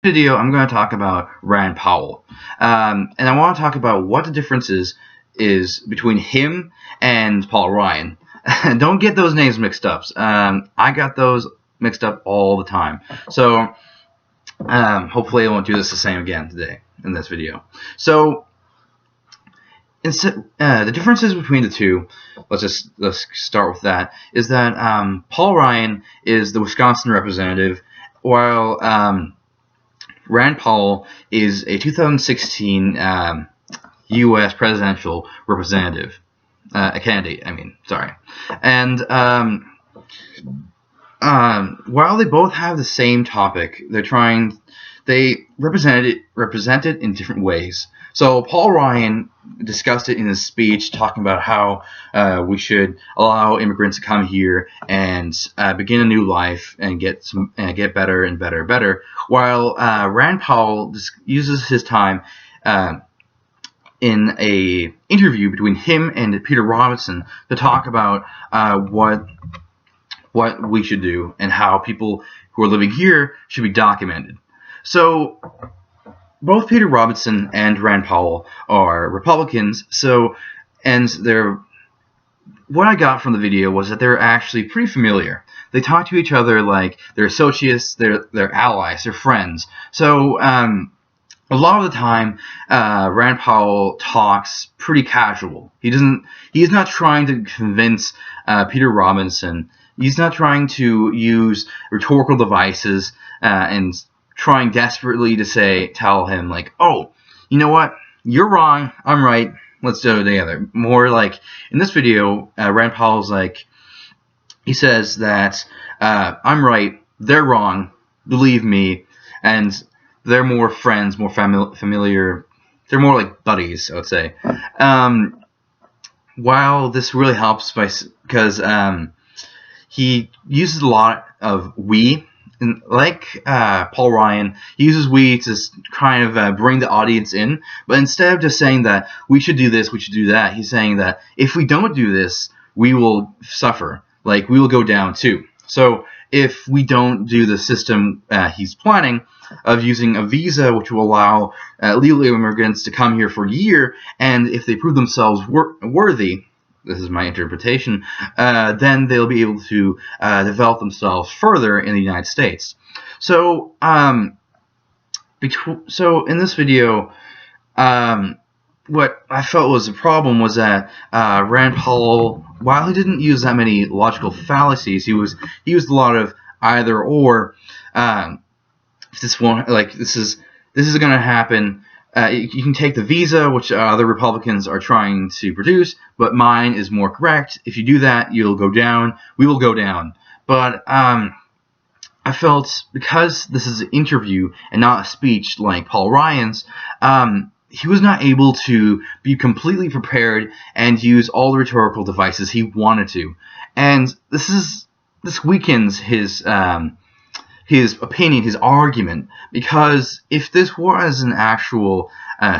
Video, I'm going to talk about Rand Powell, and I want to talk about what the difference is between him and Paul Ryan. Don't get those names mixed up. I got those mixed up all the time. So hopefully I won't do this the same again today in this video. So the differences between the two, let's start with that, is that Paul Ryan is the Wisconsin representative, while Rand Paul is a 2016 U.S. presidential representative, a candidate. And while they both have the same topic, they represent it in different ways. So Paul Ryan discussed it in his speech, talking about how we should allow immigrants to come here and begin a new life and get better and better. While Rand Paul uses his time in a interview between him and Peter Robinson to talk about what we should do and how people who are living here should be documented. So both Peter Robinson and Rand Paul are Republicans. What I got from the video was that they're actually pretty familiar. They talk to each other like they're associates, they're allies, they're friends. So a lot of the time, Rand Powell talks pretty casual. He's not trying to convince Peter Robinson. He's not trying to use rhetorical devices and trying desperately to tell him like, oh, you know what? You're wrong. I'm right. Let's do it together. More like in this video, Rand Powell's like, he says that I'm right. They're wrong. Believe me. And they're more friends, more familiar. They're more like buddies, I would say. While this really helps because he uses a lot of we. And like Paul Ryan, he uses we to kind of bring the audience in. But instead of just saying that we should do this, we should do that, he's saying that if we don't do this, we will suffer. Like, we will go down too. So if we don't do the system he's planning of using a visa which will allow legal immigrants to come here for a year, and if they prove themselves worthy, this is my interpretation, then they'll be able to develop themselves further in the United States. So, in this video, what I felt was a problem was that Rand Paul, while he didn't use that many logical fallacies, he used a lot of either or. If this is going to happen. You can take the visa, which other Republicans are trying to produce, but mine is more correct. If you do that, you'll go down. We will go down. But I felt because this is an interview and not a speech like Paul Ryan's, he was not able to be completely prepared and use all the rhetorical devices he wanted to. And this weakens his opinion, his argument, because if this was an actual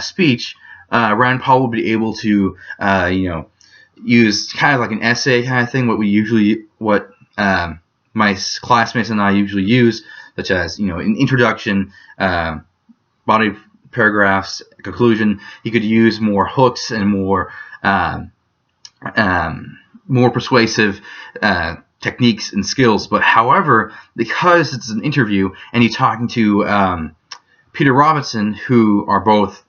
speech, Rand Paul would be able to, use kind of like an essay kind of thing, what my classmates and I usually use, such as, an introduction, body paragraphs, conclusion. He could use more hooks and more persuasive techniques and skills. But however, because it's an interview and he's talking to Peter Robinson, who are both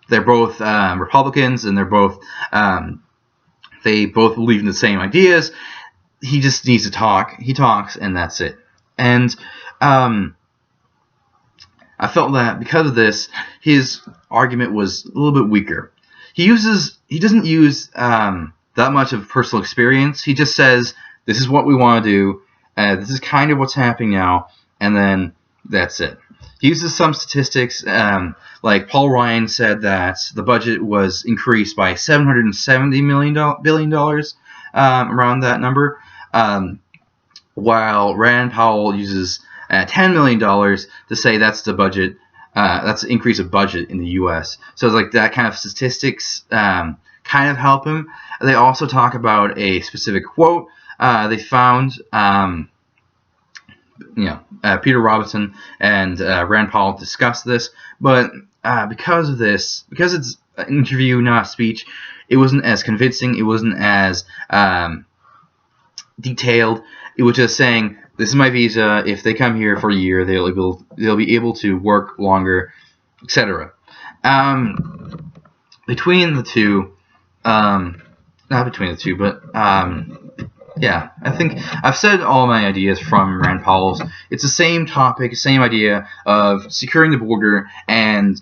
Republicans, and they both believe in the same ideas, he just needs to talk. He talks, and that's it. And I felt that because of this, his argument was a little bit weaker. He doesn't use that much of personal experience. He just says, this is what we want to do, this is kind of what's happening now, and then that's it. He uses some statistics, like Paul Ryan said that the budget was increased by $770 billion, around that number, while Rand Powell uses $10 million to say that's the budget, that's the increase of budget in the U.S. So it's like that kind of statistics kind of help him. They also talk about a specific quote they found Peter Robinson and Rand Paul discussed this, but because it's an interview, not a speech, it wasn't as convincing. It wasn't as detailed. It was just saying, "This is my visa. If they come here for a year, they'll be able to work longer, etc." Between the two, not between the two, but yeah, I think I've said all my ideas from Rand Paul's. It's the same topic, same idea of securing the border and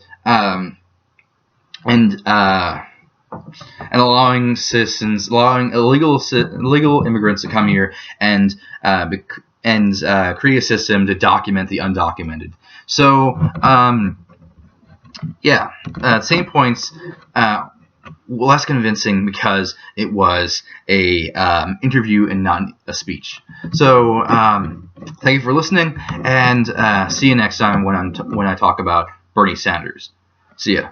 allowing citizens, allowing illegal immigrants to come here and create a system to document the undocumented. So same points. Less convincing because it was a interview and not a speech. So thank you for listening, and see you next time when I talk about Bernie Sanders. See ya.